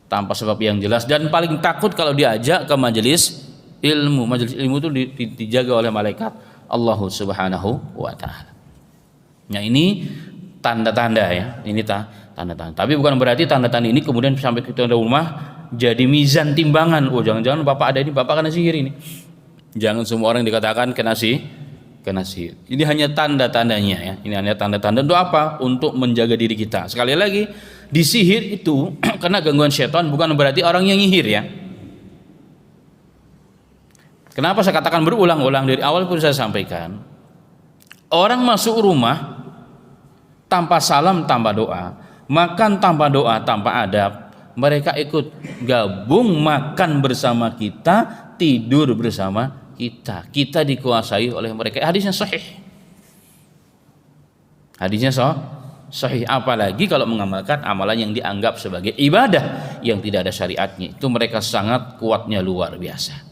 Tanpa sebab yang jelas, dan paling takut kalau diajak ke majelis ilmu. Majelis ilmu itu dijaga oleh malaikat Allah Subhanahu wa Ta'ala. Nah, ini tanda-tanda ya, ini tanda-tanda. Tapi bukan berarti tanda-tanda ini kemudian sampai kita di rumah jadi mizan timbangan. Oh, jangan-jangan bapak ada ini, bapak kena sihir ini. Jangan semua orang dikatakan kena sihir. Ini hanya tanda-tandanya ya. Ini hanya tanda-tanda untuk apa? Untuk menjaga diri kita. Sekali lagi, disihir itu karena gangguan setan bukan berarti orang yang nyihir ya. Kenapa saya katakan berulang-ulang dari awal pun saya sampaikan. Orang masuk rumah tanpa salam, tanpa doa, makan tanpa doa, tanpa adab, mereka ikut gabung makan bersama kita, tidur bersama kita. Kita dikuasai oleh mereka. Hadisnya sahih. Hadisnya sahih. Apalagi kalau mengamalkan amalan yang dianggap sebagai ibadah yang tidak ada syariatnya, itu mereka sangat kuatnya luar biasa.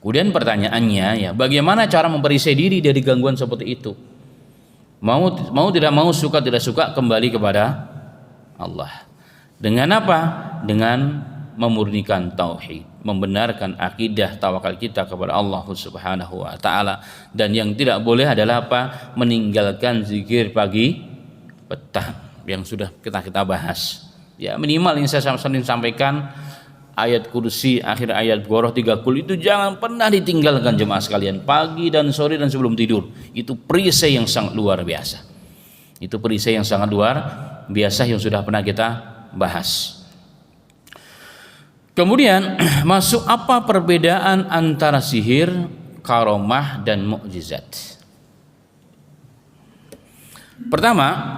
Kemudian pertanyaannya ya, bagaimana cara memperisai diri dari gangguan seperti itu? Mau tidak mau, suka tidak suka, kembali kepada Allah. Dengan apa? Dengan memurnikan tauhid, membenarkan akidah tawakal kita kepada Allah Subhanahu wa Ta'ala. Dan yang tidak boleh adalah apa? Meninggalkan zikir pagi petang yang sudah kita bahas. Ya, minimal yang saya sering sampaikan, ayat kursi akhir ayat Ghoroh 30 itu jangan pernah ditinggalkan jemaah sekalian, pagi dan sore dan sebelum tidur. Itu perisai yang sangat luar biasa. Itu perisai yang sangat luar biasa yang sudah pernah kita bahas. Kemudian masuk apa perbedaan antara sihir, karomah dan mukjizat? Pertama,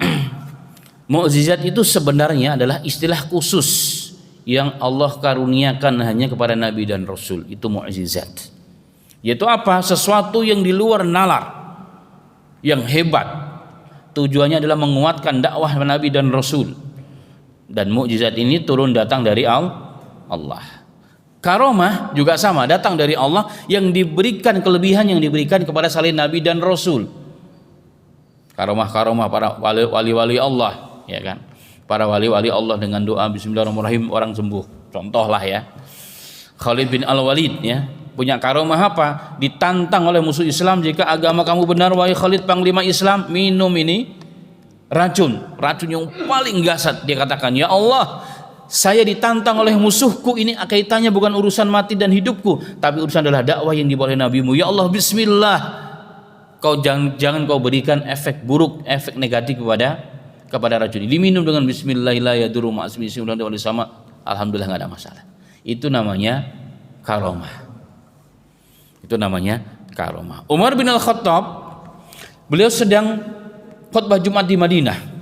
mukjizat itu sebenarnya adalah istilah khusus yang Allah karuniakan hanya kepada Nabi dan Rasul. Itu mukjizat. Yaitu apa? Sesuatu yang di luar nalar, yang hebat. Tujuannya adalah menguatkan dakwah Nabi dan Rasul. Dan mukjizat ini turun datang dari Allah. Karomah juga sama, datang dari Allah, yang diberikan kelebihan yang diberikan kepada selain Nabi dan Rasul. Karomah-karomah para wali-wali Allah, ya kan? Para wali-wali Allah dengan doa bismillahirrahmanirrahim orang sembuh. Contohlah ya, Khalid bin Al-Walid ya, punya karomah apa? Ditantang oleh musuh Islam, jika agama kamu benar wahai Khalid panglima Islam, minum ini racun yang paling gasat. Dia katakan, ya Allah, saya ditantang oleh musuhku, ini kaitannya bukan urusan mati dan hidupku, tapi urusan adalah dakwah yang dibawa oleh nabimu. Ya Allah, bismillah, kau jangan kau berikan efek buruk, efek negatif kepada racun. Diminum dengan bismillah la yadurru ma'asmi sama, alhamdulillah enggak ada masalah. Itu namanya karomah. Itu namanya karomah. Umar bin Al-Khattab, beliau sedang khutbah Jumat di Madinah.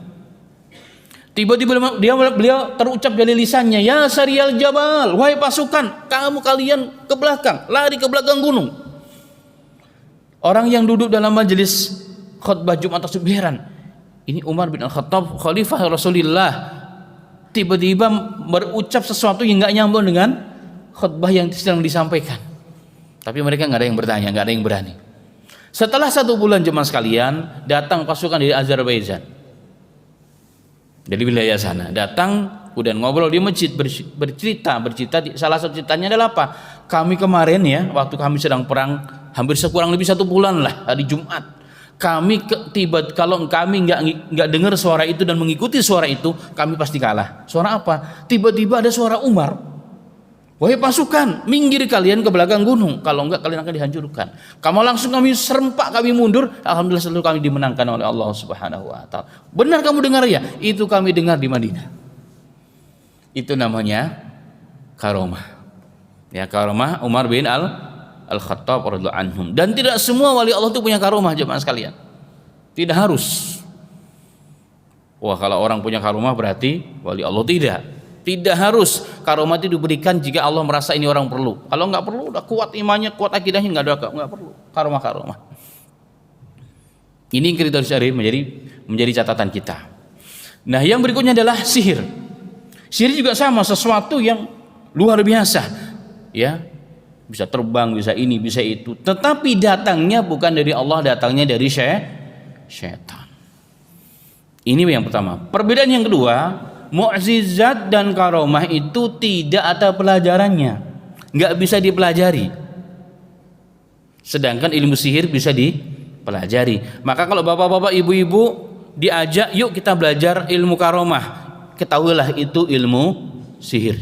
Tiba-tiba beliau terucap dari lisannya, ya Sariyal Jabal, wahai pasukan, kalian ke belakang, lari ke belakang gunung. Orang yang duduk dalam majelis khutbah Jumat tersebut heran. Ini Umar bin Al-Khattab, khalifah Rasulullah, tiba-tiba berucap sesuatu yang nggak nyambung dengan khutbah yang sedang disampaikan. Tapi mereka nggak ada yang bertanya, nggak ada yang berani. Setelah 1 bulan jemaah sekalian, datang pasukan dari Azerbaijan, dari wilayah sana, datang kemudian ngobrol di masjid, bercerita. Salah satu ceritanya adalah apa? Kami kemarin ya, waktu kami sedang perang, hampir kurang lebih 1 bulan lah, hari Jumat, kami kalau kami nggak dengar suara itu dan mengikuti suara itu, kami pasti kalah. Suara apa? Tiba-tiba ada suara Umar, wahai pasukan, minggir kalian ke belakang gunung, kalau enggak kalian akan dihancurkan. Kamu langsung kami serempak, kami mundur. Alhamdulillah selalu kami dimenangkan oleh Allah Subhanahu wa taala. Benar kamu dengar ya? Itu kami dengar di Madinah. Itu namanya karomah. Ya, karomah Umar bin Al-Khattab radhiyallahu anhum. Dan tidak semua wali Allah itu punya karomah, jemaah sekalian. Tidak harus. Wah, kalau orang punya karomah berarti wali Allah, tidak. Tidak harus karomah itu diberikan jika Allah merasa ini orang perlu. Kalau nggak perlu, udah kuat imannya, kuat akidahnya, nggak perlu karomah. Ini kriteria syar'i menjadi catatan kita. Nah, yang berikutnya adalah sihir. Sihir juga sama, sesuatu yang luar biasa, ya, bisa terbang, bisa ini, bisa itu. Tetapi datangnya bukan dari Allah, datangnya dari syaitan. Ini yang pertama. Perbedaan yang kedua, mukjizat dan karomah itu tidak ada pelajarannya, nggak bisa dipelajari. Sedangkan ilmu sihir bisa dipelajari. Maka kalau bapak-bapak, ibu-ibu diajak, yuk kita belajar ilmu karomah, ketahuilah itu ilmu sihir.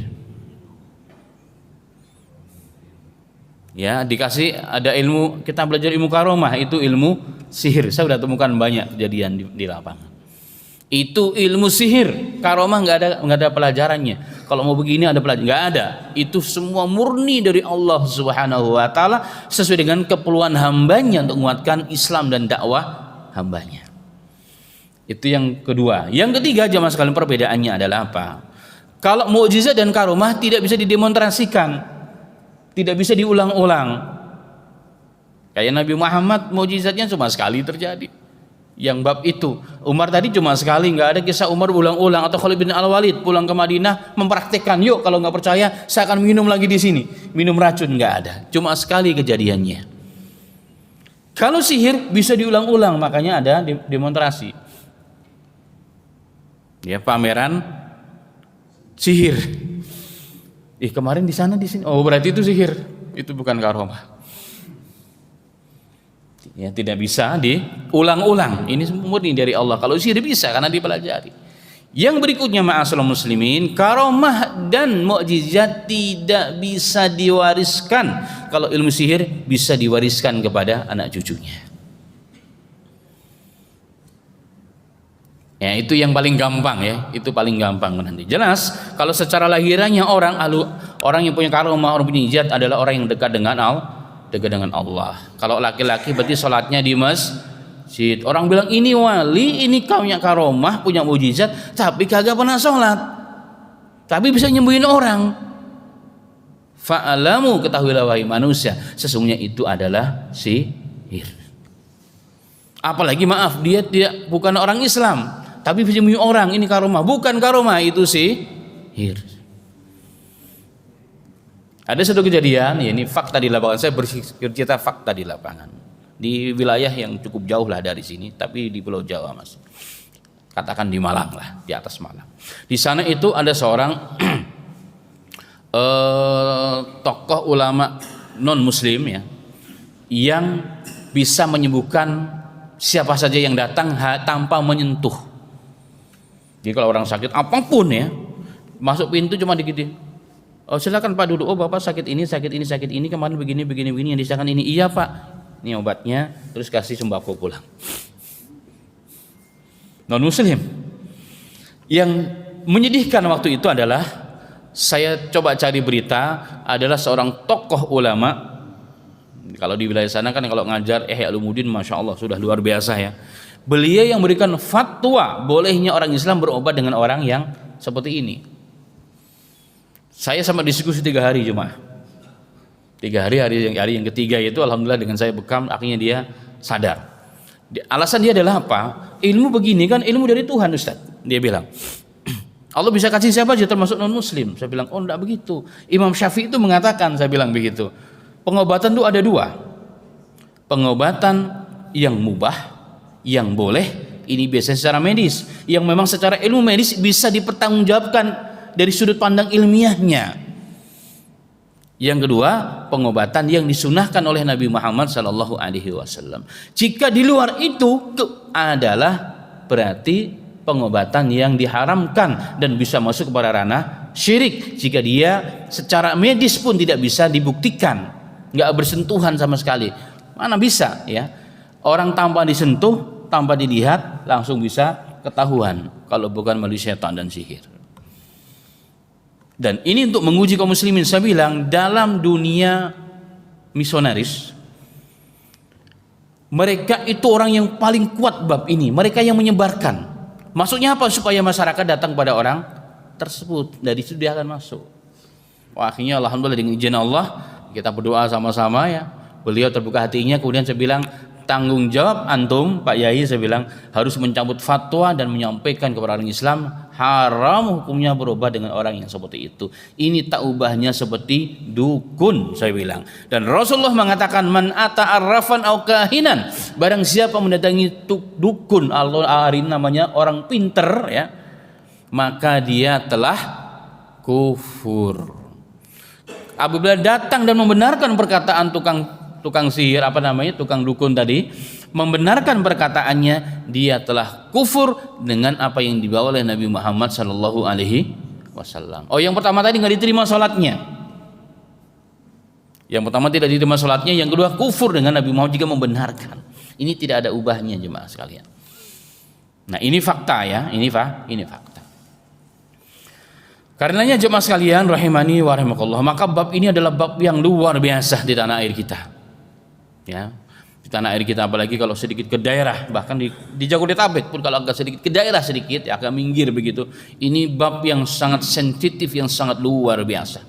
Ya, dikasih ada ilmu, kita belajar ilmu karomah, itu ilmu sihir. Saya sudah temukan banyak kejadian di lapangan. Itu ilmu sihir, karomah nggak ada pelajarannya. Kalau mau begini ada pelajaran, nggak ada. Itu semua murni dari Allah Subhanahu Wa Taala sesuai dengan keperluan hambanya untuk menguatkan Islam dan dakwah hambanya. Itu yang kedua. Yang ketiga, jemaah sekalian, perbedaannya adalah apa? Kalau mukjizat dan karomah tidak bisa didemonstrasikan, tidak bisa diulang-ulang. Kayak Nabi Muhammad, mukjizatnya cuma sekali terjadi. Yang bab itu Umar tadi cuma sekali, nggak ada kisah Umar berulang-ulang. Atau Khalid bin Al-Walid pulang ke Madinah mempraktekkan, yuk kalau nggak percaya saya akan minum lagi di sini, minum racun, nggak ada, cuma sekali kejadiannya. Kalau sihir bisa diulang-ulang, makanya ada demonstrasi, ya, pameran sihir. Kemarin di sana di sini, oh berarti itu sihir, itu bukan karomah. Ya, tidak bisa diulang-ulang. Ini murni dari Allah. Kalau sihir bisa karena dipelajari. Yang berikutnya, ma'asyiral muslimin, karomah dan mukjizat tidak bisa diwariskan. Kalau ilmu sihir bisa diwariskan kepada anak cucunya. Ya, itu yang paling gampang ya. Itu paling gampang nanti. Jelas kalau secara lahiriahnya orang yang punya karomah, orang punya mukjizat adalah orang yang dekat dengan Allah. Kalau laki-laki berarti sholatnya di masjid. Orang bilang ini wali, ini punya karomah, punya mukjizat, tapi kagak pernah sholat, tapi bisa nyembuhin orang. Fa'alamu, ketahuilah wahai manusia, sesungguhnya itu adalah sihir. Apalagi maaf, dia bukan orang Islam, tapi bisa nyembuhin orang, ini karomah. Bukan karomah, itu sihir. Ada satu kejadian, ya ini fakta di lapangan. Saya bercerita fakta di lapangan. Di wilayah yang cukup jauh lah dari sini, tapi di Pulau Jawa, Mas. Katakan di Malang lah, di atas Malang. Di sana itu ada seorang tokoh ulama non Muslim ya, yang bisa menyembuhkan siapa saja yang datang tanpa menyentuh. Jadi kalau orang sakit apapun ya, Masuk pintu cuma dikit. Oh silakan Pak duduk. Oh Bapak sakit ini, kemarin begini yang disahkan ini. Iya Pak, ini obatnya. Terus kasih sembako pulang. Non Muslim. Yang menyedihkan waktu itu adalah saya coba cari berita adalah seorang tokoh ulama. Kalau di wilayah sana kan kalau ngajar Ihya Ulumuddin Masya Allah sudah luar biasa ya. Beliau yang memberikan fatwa bolehnya orang Islam berobat dengan orang yang seperti ini. Saya sama diskusi 3 hari cuma 3 hari, hari yang ketiga itu alhamdulillah dengan saya bekam akhirnya dia sadar. Alasan dia adalah apa? Ilmu begini kan ilmu dari Tuhan Ustaz. Dia bilang Allah bisa kasih siapa aja termasuk non muslim. Saya bilang oh enggak begitu. Imam Syafi'i itu mengatakan, saya bilang begitu. Pengobatan itu ada 2. Pengobatan yang mubah, yang boleh, ini biasanya secara medis, yang memang secara ilmu medis bisa dipertanggungjawabkan dari sudut pandang ilmiahnya. Yang kedua, pengobatan yang disunahkan oleh Nabi Muhammad SAW. Jika di luar itu adalah berarti pengobatan yang diharamkan dan bisa masuk kepada ranah syirik. Jika dia secara medis pun tidak bisa dibuktikan, nggak bersentuhan sama sekali, mana bisa ya? Orang tanpa disentuh, tanpa dilihat langsung bisa ketahuan kalau bukan melalui setan dan sihir. Dan ini untuk menguji kaum muslimin. Saya bilang dalam dunia misionaris mereka itu orang yang paling kuat bab ini. Mereka yang menyebarkan. Maksudnya apa? Supaya masyarakat datang pada orang tersebut. Dari situ dia akan masuk. Wah, akhirnya alhamdulillah dengan izin Allah kita berdoa sama-sama ya. Beliau terbuka hatinya. Kemudian saya bilang tanggung jawab antum Pak Yai, saya bilang harus mencabut fatwa dan menyampaikan kepada orang Islam haram hukumnya berobat dengan orang yang seperti itu. Ini tak ubahnya seperti dukun, saya bilang. Dan Rasulullah mengatakan man ata arrafan au kahinan, barang siapa mendatangi dukun, Allah arin namanya orang pinter ya, maka dia telah kufur. Apabila datang dan membenarkan perkataan tukang sihir tukang dukun tadi, membenarkan perkataannya, dia telah kufur dengan apa yang dibawa oleh Nabi Muhammad sallallahu alaihi wasallam. Oh, yang pertama tadi nggak diterima salatnya. Yang pertama tidak diterima salatnya, yang kedua kufur dengan Nabi Muhammad jika membenarkan. Ini tidak ada ubahnya jemaah sekalian. Nah, ini fakta ya, ini fakta. Karenanya jemaah sekalian rahimani wa rahimakumullah, maka bab ini adalah bab yang luar biasa di tanah air kita. Ya, di tanah air kita, apalagi kalau sedikit ke daerah, bahkan di Jabodetabek pun kalau agak sedikit ke daerah sedikit ya, agak minggir begitu, ini bab yang sangat sensitif, yang sangat luar biasa,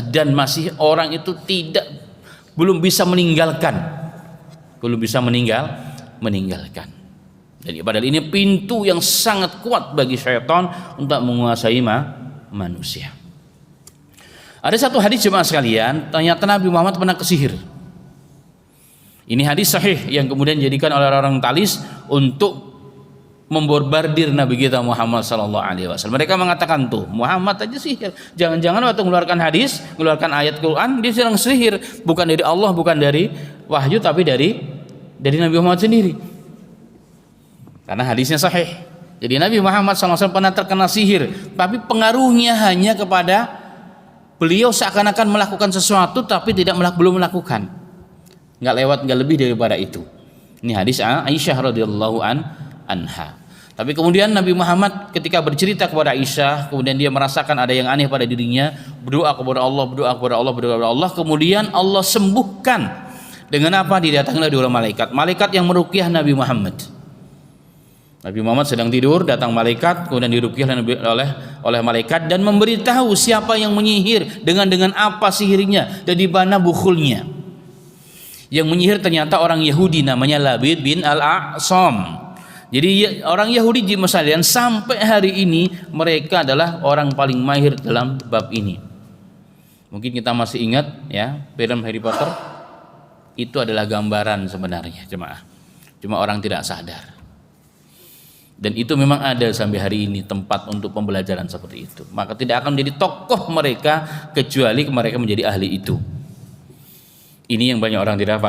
dan masih orang itu belum bisa meninggalkan. Dan padahal ini pintu yang sangat kuat bagi syaitan untuk menguasai manusia. Ada satu hadis jemaah sekalian, ternyata Nabi Muhammad pernah kesihir. Ini hadis sahih yang kemudian dijadikan oleh orang talis untuk memborbardir Nabi kita Muhammad sallallahu alaihi wasallam. Mereka mengatakan tuh Muhammad aja sihir. Jangan-jangan waktu mengeluarkan hadis, mengeluarkan ayat Quran, dia sedang sihir, bukan dari Allah, bukan dari wahyu, tapi dari Nabi Muhammad sendiri. Karena hadisnya sahih. Jadi Nabi Muhammad SAW pernah terkena sihir, tapi pengaruhnya hanya kepada beliau seakan-akan melakukan sesuatu tapi belum melakukan. Nggak lebih daripada itu. Ini hadis Aisyah radhiyallahu anha. Tapi kemudian Nabi Muhammad ketika bercerita kepada Aisyah, kemudian dia merasakan ada yang aneh pada dirinya, berdoa kepada Allah, kemudian Allah sembuhkan. Dengan apa? Didatangilah dua malaikat yang meruqyah Nabi Muhammad. Nabi Muhammad sedang tidur, datang malaikat, kemudian diruqyah oleh malaikat dan memberitahu siapa yang menyihir, dengan apa sihirnya dan di mana bukhulnya. Yang menyihir ternyata orang Yahudi namanya Labid bin Al-A'sam. Jadi orang Yahudi di Mesir sampai hari ini mereka adalah orang paling mahir dalam bab ini. Mungkin kita masih ingat ya, film Harry Potter itu adalah gambaran sebenarnya jemaah. Cuma orang tidak sadar. Dan itu memang ada sampai hari ini tempat untuk pembelajaran seperti itu. Maka tidak akan menjadi tokoh mereka kecuali mereka menjadi ahli itu. Ini yang banyak orang tidak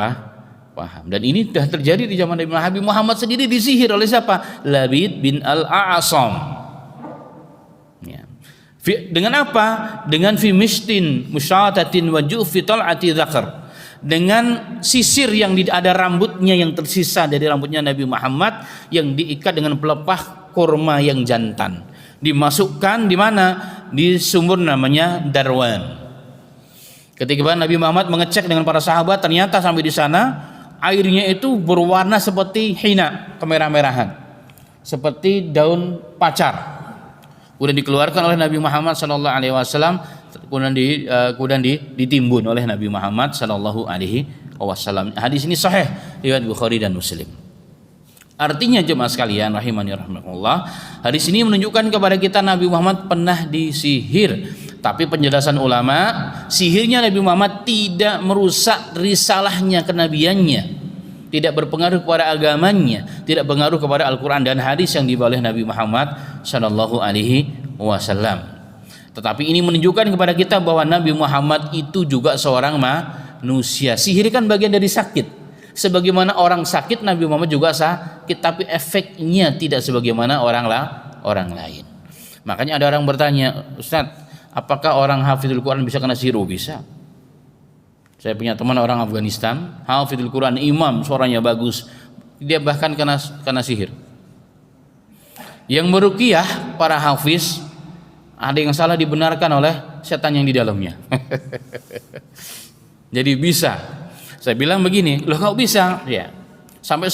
paham. Dan ini sudah terjadi di zaman Nabi Muhammad sendiri disihir oleh siapa? Labid bin Al-A'sam. Dengan apa? Dengan fi mishtin musyatatin wa ju'fi tal'ati dzakar. Dengan sisir yang ada rambutnya yang tersisa dari rambutnya Nabi Muhammad yang diikat dengan pelepah kurma yang jantan. Dimasukkan di mana? Di sumur namanya Darwan. Ketika Nabi Muhammad mengecek dengan para sahabat, ternyata sampai di sana airnya itu berwarna seperti hina, kemerah-merahan, seperti daun pacar. Kemudian dikeluarkan oleh Nabi Muhammad sallallahu alaihi wasallam, kemudian ditimbun oleh Nabi Muhammad sallallahu alaihi wasallam. Hadis ini sahih riwayat Bukhari dan Muslim. Artinya jemaah sekalian rahimani rahimakumullah, hadis ini menunjukkan kepada kita Nabi Muhammad pernah disihir. Tapi penjelasan ulama, sihirnya Nabi Muhammad tidak merusak risalahnya, kenabiannya, tidak berpengaruh kepada agamanya, tidak berpengaruh kepada Al-Quran dan hadis yang dibawa oleh Nabi Muhammad sallallahu alaihi wasallam. Tetapi ini menunjukkan kepada kita bahwa Nabi Muhammad itu juga seorang manusia. Sihir kan bagian dari sakit. Sebagaimana orang sakit, Nabi Muhammad juga sakit, tapi efeknya tidak sebagaimana orang lain. Makanya ada orang bertanya, Ustaz, apakah orang hafidhul Quran bisa kena sihir? Bisa. Saya punya teman orang Afghanistan, hafidhul Quran, imam, suaranya bagus, dia bahkan kena sihir. Yang meruqyah para hafiz, ada yang salah dibenarkan oleh setan yang di dalamnya. Jadi bisa. Saya bilang begini, loh kok bisa? Ya, sampai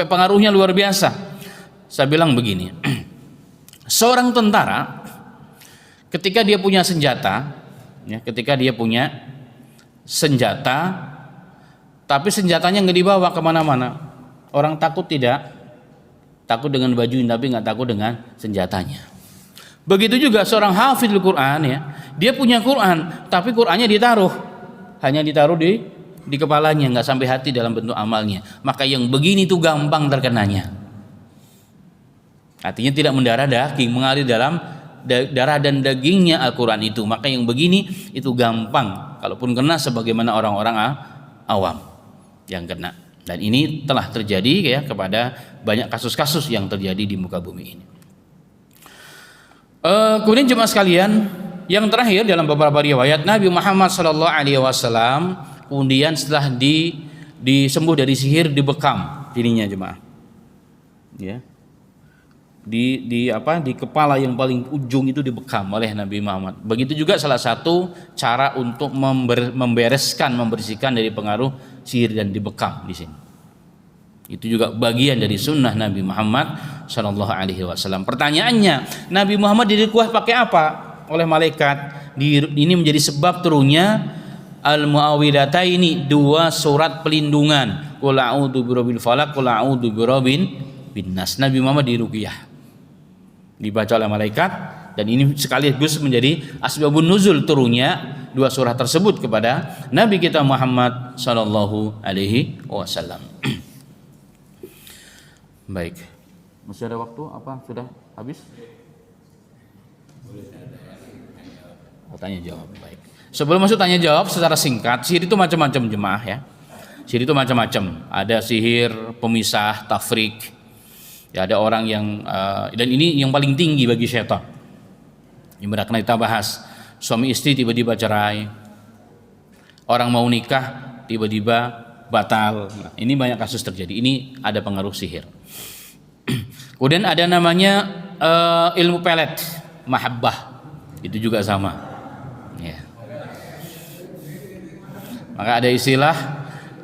pengaruhnya luar biasa. Saya bilang begini, seorang tentara ketika dia punya senjata, tapi senjatanya nggak dibawa kemana-mana, orang takut tidak? Takut dengan baju tapi nggak takut dengan senjatanya. Begitu juga seorang hafidhul Quran, ya, dia punya Quran, tapi Qurannya hanya ditaruh di kepalanya, nggak sampai hati dalam bentuk amalnya. Maka yang begini tuh gampang terkenanya. Artinya tidak mendarah daging, mengalir dalam darah dan dagingnya Al-Quran itu. Maka yang begini itu gampang, kalaupun kena sebagaimana orang-orang awam yang kena. Dan ini telah terjadi ya kepada banyak kasus-kasus yang terjadi di muka bumi ini. Kemudian jemaah sekalian, yang terakhir dalam beberapa riwayat, Nabi Muhammad SAW kemudian setelah disembuh dari sihir, dibekam dirinya jemaah, ya, di kepala yang paling ujung itu dibekam oleh Nabi Muhammad. Begitu juga salah satu cara untuk membersihkan dari pengaruh sihir dan dibekam di sini. Itu juga bagian dari sunnah Nabi Muhammad Sallallahu Alaihi Wasallam. Pertanyaannya, Nabi Muhammad dikuah pakai apa oleh malaikat? Ini menjadi sebab turunnya Al-Mu'awwidataini, dua surat pelindungan. Qul a'udzu birabbil falaq, qul a'udzu birabbin nas. Nabi Muhammad diruqyah, dibaca oleh malaikat, dan ini sekaligus menjadi asbabun nuzul turunnya dua surah tersebut kepada Nabi kita Muhammad sallallahu alaihi wasallam. Baik. Masih ada waktu apa? Sudah habis? Tanya jawab. Baik. Sebelum masuk tanya jawab secara singkat, sihir itu macam-macam jemaah ya. Sihir itu macam-macam. Ada sihir pemisah, tafrik. Ya, ada orang yang dan ini yang paling tinggi bagi syaitan. Yang pernah kita bahas, suami istri tiba-tiba cerai, orang mau nikah tiba-tiba batal. Nah, ini banyak kasus terjadi. Ini ada pengaruh sihir. Kemudian ada namanya ilmu pelet, mahabbah, itu juga sama. Ya. Maka ada istilah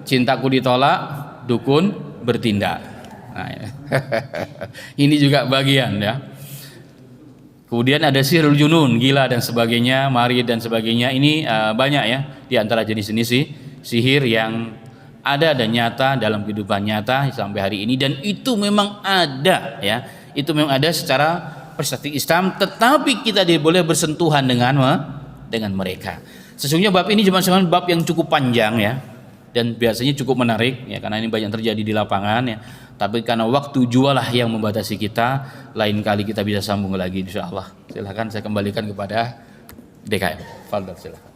cintaku ditolak, dukun bertindak. Nah, ya. Ini juga bagian ya. Kemudian ada sihirul junun, gila dan sebagainya, marid dan sebagainya. Ini banyak ya di antara jenis-jenis sihir yang ada dan nyata dalam kehidupan nyata sampai hari ini, dan itu memang ada ya. Itu memang ada secara perspektif Islam, tetapi kita tidak boleh bersentuhan dengan mereka. Sesungguhnya bab ini cuma bab yang cukup panjang ya, dan biasanya cukup menarik ya, karena ini banyak terjadi di lapangan ya. Tapi karena waktu jualah yang membatasi kita, lain kali kita bisa sambung lagi insyaallah. Silakan saya kembalikan kepada DKM. Fadhil silakan.